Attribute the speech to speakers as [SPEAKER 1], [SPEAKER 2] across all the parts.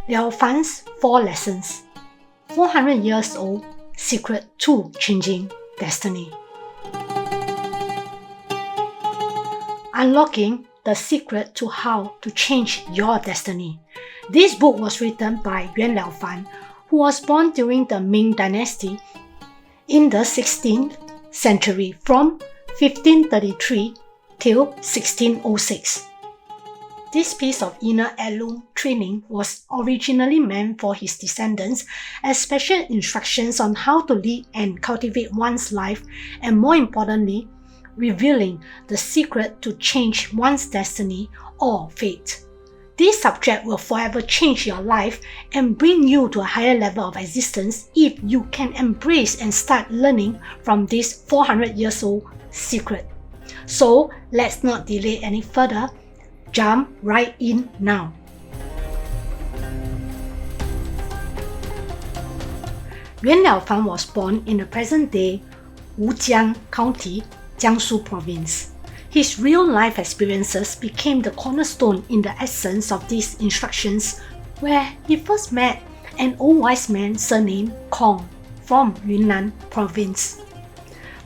[SPEAKER 1] Liaofan's 4 lessons. 400 years old secret to changing destiny. Unlocking the secret to how to change your destiny. This book was written by Yuan Liaofan, who was born during the Ming Dynasty in the 16th century from 1533 till 1606. This piece of inner heirloom training was originally meant for his descendants as special instructions on how to lead and cultivate one's life, and more importantly, revealing the secret to change one's destiny or fate. This subject will forever change your life and bring you to a higher level of existence if you can embrace and start learning from this 400 years old secret. So let's not delay any further. Jump right in now. Yuan Liaofan was born in the present-day Wujiang County, Jiangsu Province. His real-life experiences became the cornerstone in the essence of these instructions, where he first met an old wise man surnamed Kong from Yunnan Province.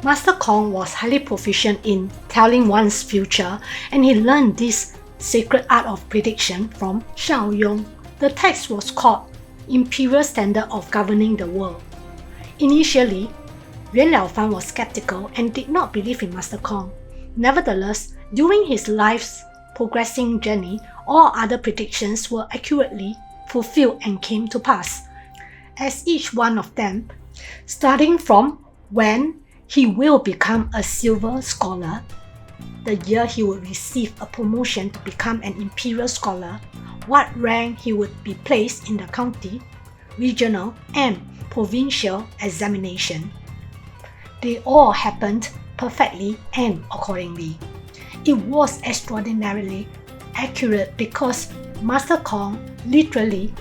[SPEAKER 1] Master Kong was highly proficient in telling one's future, and he learned this sacred art of prediction from Shaoyong. The text was called Imperial Standard of Governing the World. Initially, Yuan Liaofan was skeptical and did not believe in Master Kong. Nevertheless, during his life's progressing journey, all other predictions were accurately fulfilled and came to pass, as each one of them, starting from when he will become a silver scholar, the year he would receive a promotion to become an imperial scholar, what rank he would be placed in the county, regional, and provincial examination. They all happened perfectly and accordingly. It was extraordinarily accurate because Master Kong literally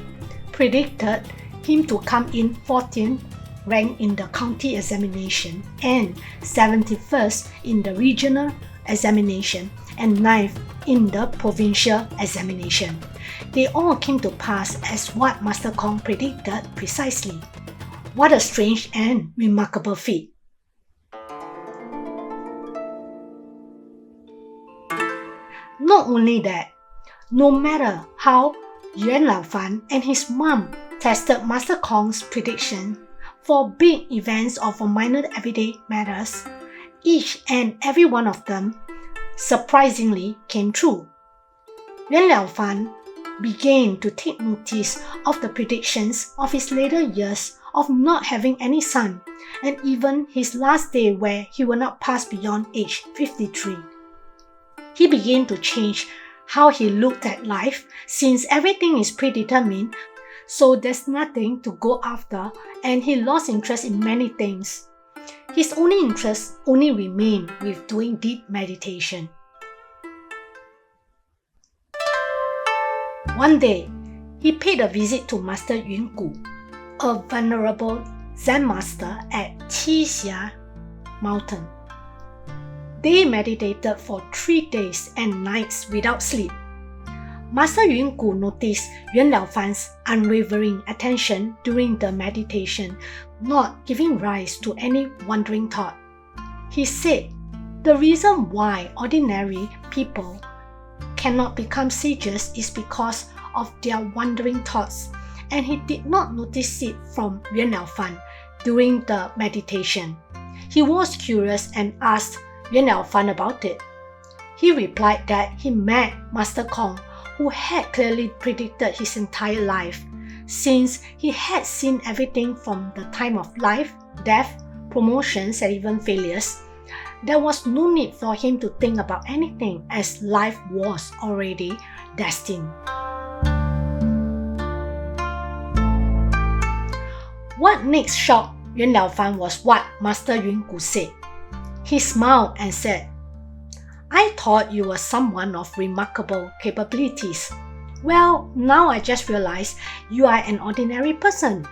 [SPEAKER 1] predicted him to come in 14th rank in the county examination and 71st in the regional examination and 9th in the provincial examination. They all came to pass as what Master Kong predicted precisely. What a strange and remarkable feat! Not only that, no matter how Yuan Liaofan and his mom tested Master Kong's prediction for big events or for minor everyday matters, each and every one of them surprisingly came true. Yuan Liaofan began to take notice of the predictions of his later years of not having any son, and even his last day where he will not pass beyond age 53. He began to change how he looked at life, since everything is predetermined, so there's nothing to go after, and he lost interest in many things. His only interest only remained with doing deep meditation. One day, he paid a visit to Master Yun Gu, a venerable Zen master at Qixia Mountain. They meditated for 3 days and nights without sleep. Master Yun Gu noticed Yuan Liaofan's unwavering attention during the meditation, not giving rise to any wandering thought. He said, the reason why ordinary people cannot become sages is because of their wandering thoughts, and he did not notice it from Yuan Liaofan during the meditation. He was curious and asked Yuan Liaofan about it. He replied that he met Master Kong, who had clearly predicted his entire life, since he had seen everything from the time of life, death, promotions, and even failures. There was no need for him to think about anything, as life was already destined. What next shocked Yuan Liaofan was what Master Yun Gu said. He smiled and said, I thought you were someone of remarkable capabilities. Well, now I just realized you are an ordinary person.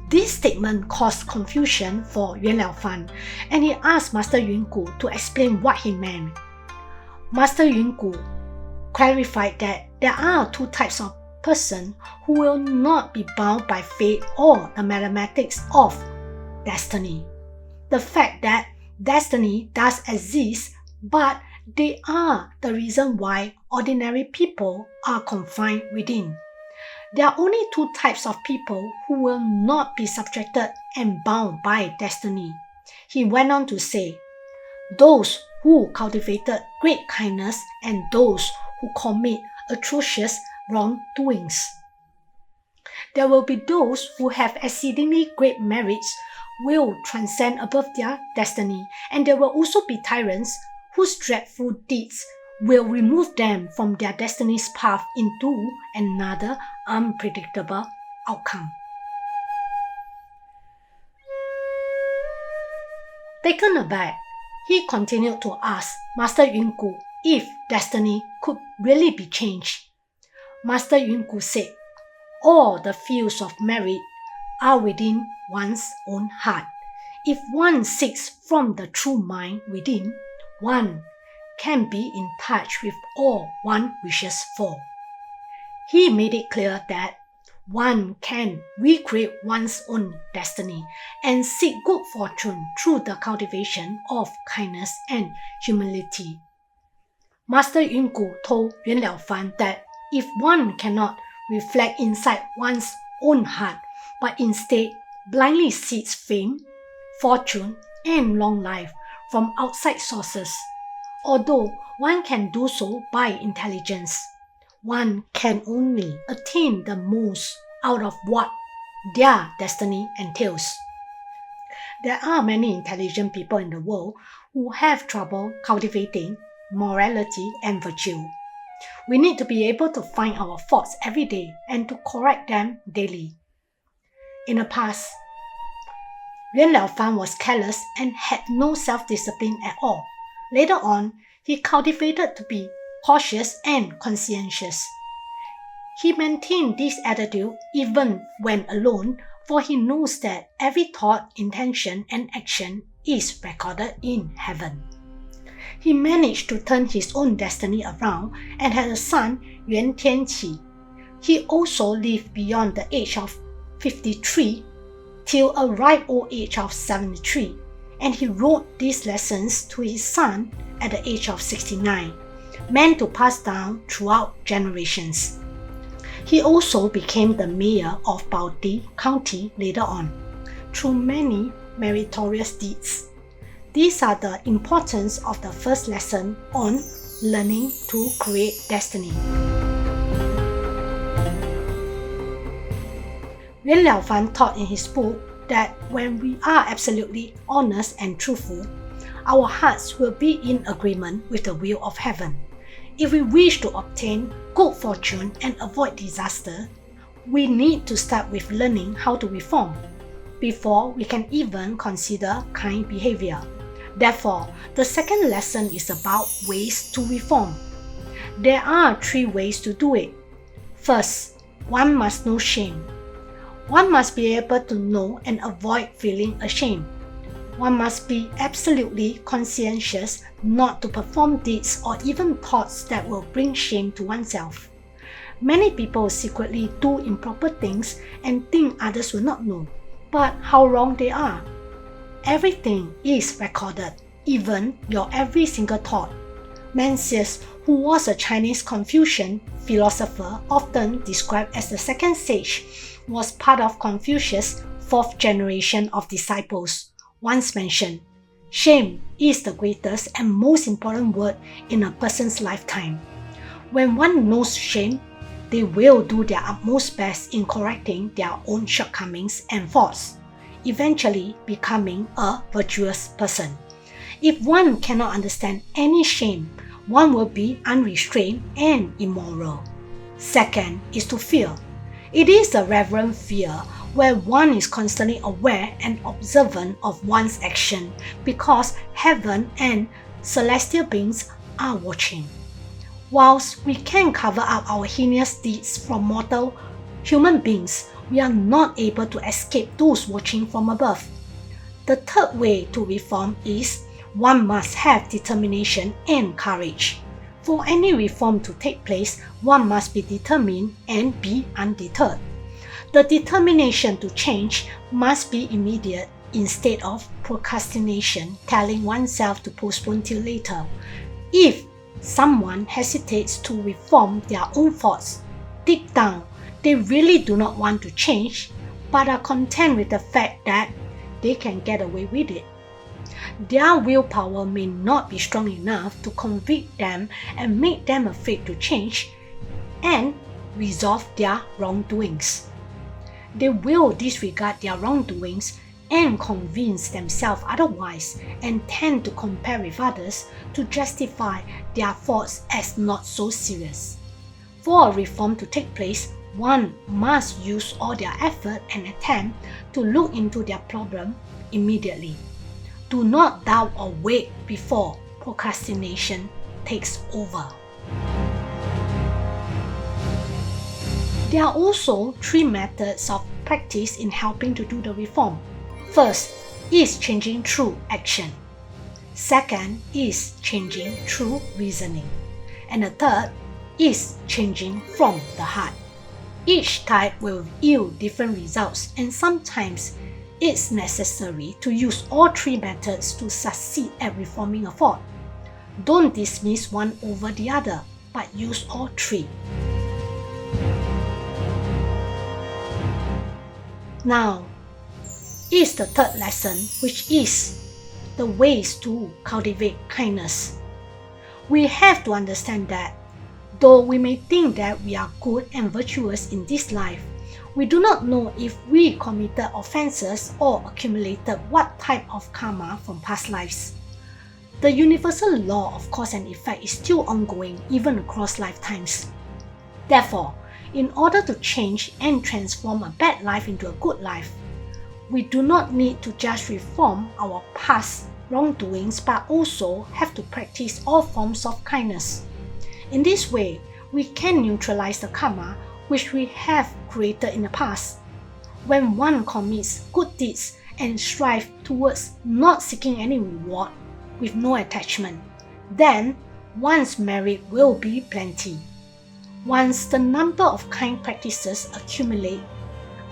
[SPEAKER 1] This statement caused confusion for Yuan Liaofan, and he asked Master Yun Gu to explain what he meant. Master Yun Gu clarified that there are 2 types of person who will not be bound by fate or the mathematics of destiny. The fact that destiny does exist, but they are the reason why ordinary people are confined within. There are only two types of people who will not be subjected and bound by destiny. He went on to say, those who cultivated great kindness and those who commit atrocious wrongdoings. There will be those who have exceedingly great merits, will transcend above their destiny, and there will also be tyrants whose dreadful deeds will remove them from their destiny's path into another unpredictable outcome. Taken aback, he continued to ask Master Yungu if destiny could really be changed. Master Yungu said, all the fields of merit are within one's own heart. If one seeks from the true mind within, one can be in touch with all one wishes for. He made it clear that one can recreate one's own destiny and seek good fortune through the cultivation of kindness and humility. Master Yungu told Yuan Liaofan that if one cannot reflect inside one's own heart, but instead blindly seeks fame, fortune, and long life from outside sources, although one can do so by intelligence, one can only attain the most out of what their destiny entails. There are many intelligent people in the world who have trouble cultivating morality and virtue. We need to be able to find our faults every day and to correct them daily. In the past, Yuan Liaofan was careless and had no self-discipline at all. Later on, he cultivated to be cautious and conscientious. He maintained this attitude even when alone, for he knows that every thought, intention, and action is recorded in heaven. He managed to turn his own destiny around and had a son, Yuan Tianqi. He also lived beyond the age of 53 till a ripe old age of 73, and he wrote these lessons to his son at the age of 69, meant to pass down throughout generations. He also became the mayor of Baodi County later on, through many meritorious deeds. These are the importance of the first lesson on learning to create destiny. Yuan Liaofan taught in his book that when we are absolutely honest and truthful, our hearts will be in agreement with the will of heaven. If we wish to obtain good fortune and avoid disaster, we need to start with learning how to reform before we can even consider kind behavior. Therefore, the second lesson is about ways to reform. There are 3 ways to do it. First, one must know shame. One must be able to know and avoid feeling ashamed. One must be absolutely conscientious not to perform deeds or even thoughts that will bring shame to oneself. Many people secretly do improper things and think others will not know, but how wrong they are. Everything is recorded, even your every single thought. Mencius, who was a Chinese Confucian philosopher often described as the second sage, was part of Confucius' 4th generation of disciples, once mentioned, shame is the greatest and most important word in a person's lifetime. When one knows shame, they will do their utmost best in correcting their own shortcomings and faults, eventually becoming a virtuous person. If one cannot understand any shame, one will be unrestrained and immoral. Second is to fear. It is a reverent fear where one is constantly aware and observant of one's action because heaven and celestial beings are watching. Whilst we can cover up our heinous deeds from mortal human beings, we are not able to escape those watching from above. The third way to reform is one must have determination and courage. For any reform to take place, one must be determined and be undeterred. The determination to change must be immediate instead of procrastination, telling oneself to postpone till later. If someone hesitates to reform their own thoughts, deep down, they really do not want to change, but are content with the fact that they can get away with it. Their willpower may not be strong enough to convict them and make them afraid to change and resolve their wrongdoings. They will disregard their wrongdoings and convince themselves otherwise and tend to compare with others to justify their faults as not so serious. For a reform to take place, one must use all their effort and attempt to look into their problem immediately. Do not doubt or wait before procrastination takes over. There are also 3 methods of practice in helping to do the reform. First is changing through action. Second is changing through reasoning. And the third is changing from the heart. Each type will yield different results, and sometimes it's necessary to use all 3 methods to succeed at reforming a thought. Don't dismiss one over the other, but use all 3. Now is the third lesson, which is the ways to cultivate kindness. We have to understand that though we may think that we are good and virtuous in this life, we do not know if we committed offenses or accumulated what type of karma from past lives. The universal law of cause and effect is still ongoing even across lifetimes. Therefore, in order to change and transform a bad life into a good life, we do not need to just reform our past wrongdoings, but also have to practice all forms of kindness. In this way, we can neutralize the karma which we have created in the past. When one commits good deeds and strives towards not seeking any reward with no attachment, then one's merit will be plenty. Once the number of kind practices accumulate,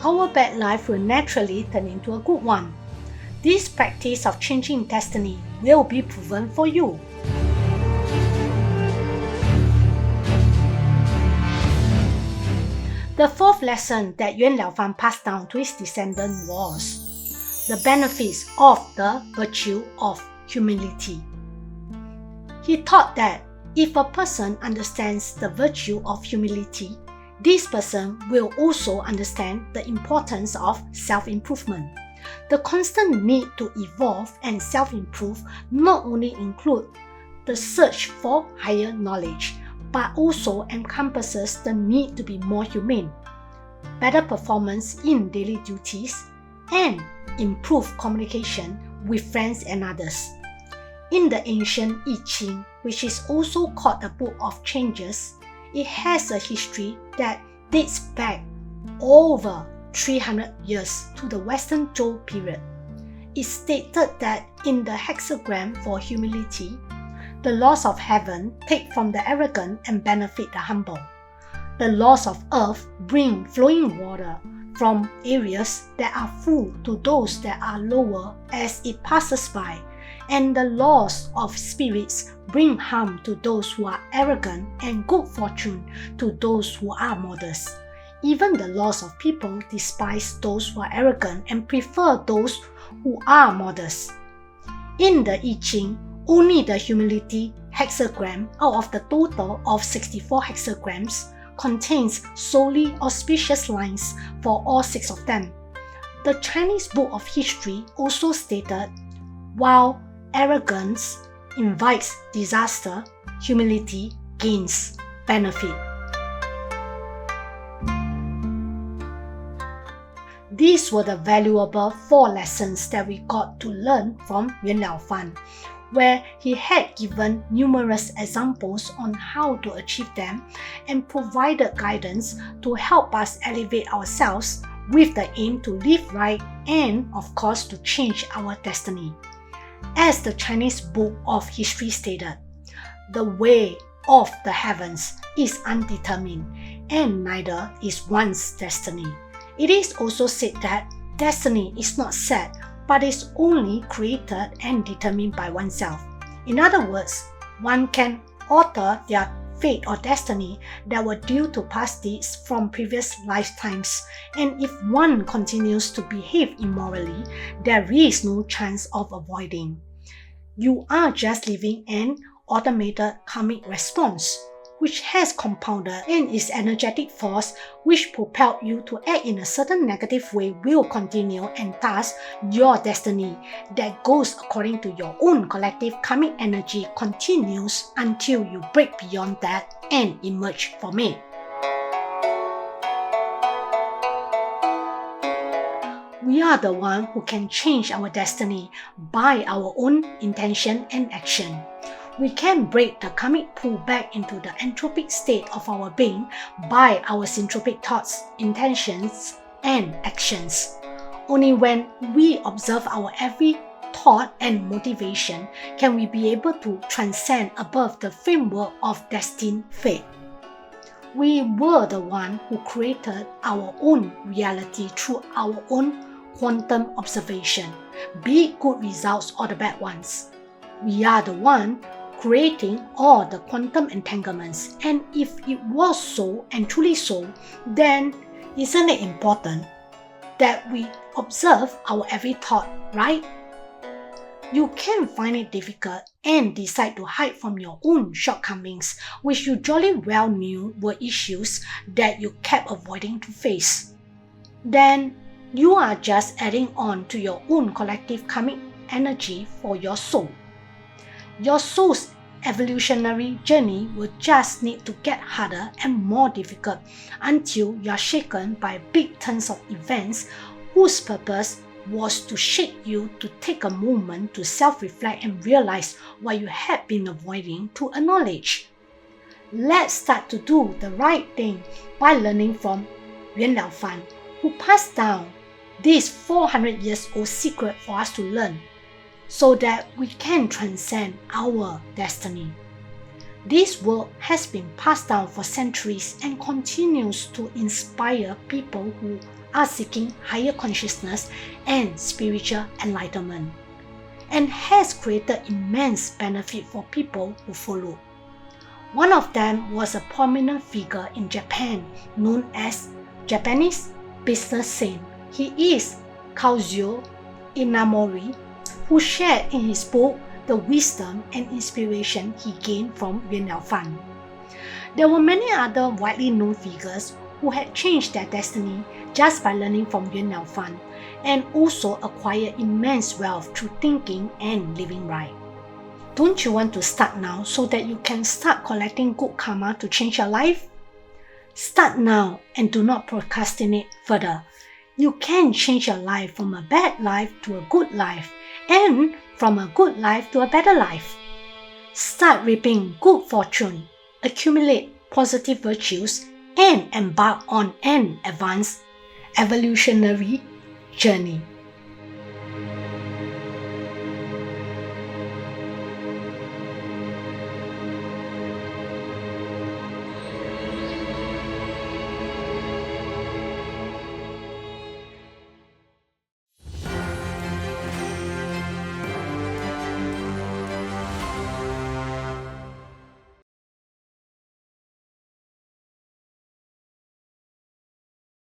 [SPEAKER 1] our bad life will naturally turn into a good one. This practice of changing destiny will be proven for you. The 4th lesson that Yuan Liaofan passed down to his descendants was the benefits of the virtue of humility. He taught that if a person understands the virtue of humility, this person will also understand the importance of self-improvement. The constant need to evolve and self-improve not only include the search for higher knowledge, but also encompasses the need to be more humane, better performance in daily duties, and improved communication with friends and others. In the ancient I-Ching, which is also called the Book of Changes, it has a history that dates back over 300 years to the Western Zhou period. It stated that in the hexagram for humility, the laws of heaven take from the arrogant and benefit the humble. The laws of earth bring flowing water from areas that are full to those that are lower as it passes by, and the laws of spirits bring harm to those who are arrogant and good fortune to those who are modest. Even the laws of people despise those who are arrogant and prefer those who are modest. In the I-Ching, only the humility hexagram out of the total of 64 hexagrams contains solely auspicious lines for all 6 of them. The Chinese Book of History also stated, while arrogance invites disaster, humility gains benefit. These were the valuable 4 lessons that we got to learn from Yuan Liaofan, where he had given numerous examples on how to achieve them and provided guidance to help us elevate ourselves with the aim to live right and, of course, to change our destiny. As the Chinese Book of History stated, the way of the heavens is undetermined, and neither is one's destiny. It is also said that destiny is not set, but is only created and determined by oneself. In other words, one can alter their fate or destiny that were due to past deeds from previous lifetimes, and if one continues to behave immorally, there is no chance of avoiding. You are just living an automated karmic response, which has compounded, and its energetic force which propelled you to act in a certain negative way will continue, and thus your destiny that goes according to your own collective karmic energy continues until you break beyond that and emerge from it. We are the one who can change our destiny by our own intention and action. We can break the karmic pull back into the entropic state of our being by our syntropic thoughts, intentions, and actions. Only when we observe our every thought and motivation can we be able to transcend above the framework of destined fate. We were the one who created our own reality through our own quantum observation, be it good results or the bad ones. We are the one creating all the quantum entanglements, and if it was so and truly so, then isn't it important that we observe our every thought, right? You can find it difficult and decide to hide from your own shortcomings, which you jolly well knew were issues that you kept avoiding to face. Then you are just adding on to your own collective karmic energy for your soul. Your soul's evolutionary journey will just need to get harder and more difficult until you are shaken by big turns of events whose purpose was to shake you to take a moment to self-reflect and realize what you had been avoiding to acknowledge. Let's start to do the right thing by learning from Yuan Liaofan, who passed down this 400 years old secret for us to learn, so that we can transcend our destiny. This work has been passed down for centuries and continues to inspire people who are seeking higher consciousness and spiritual enlightenment, and has created immense benefit for people who follow. One of them was a prominent figure in Japan known as Japanese business saint. He is Kazuo Inamori, who shared in his book the wisdom and inspiration he gained from Yuan Liaofan. There were many other widely known figures who had changed their destiny just by learning from Yuan Liaofan, and also acquired immense wealth through thinking and living right. Don't you want to start now so that you can start collecting good karma to change your life? Start now and do not procrastinate further. You can change your life from a bad life to a good life, and from a good life to a better life. Start reaping good fortune, accumulate positive virtues, and embark on an advanced evolutionary journey.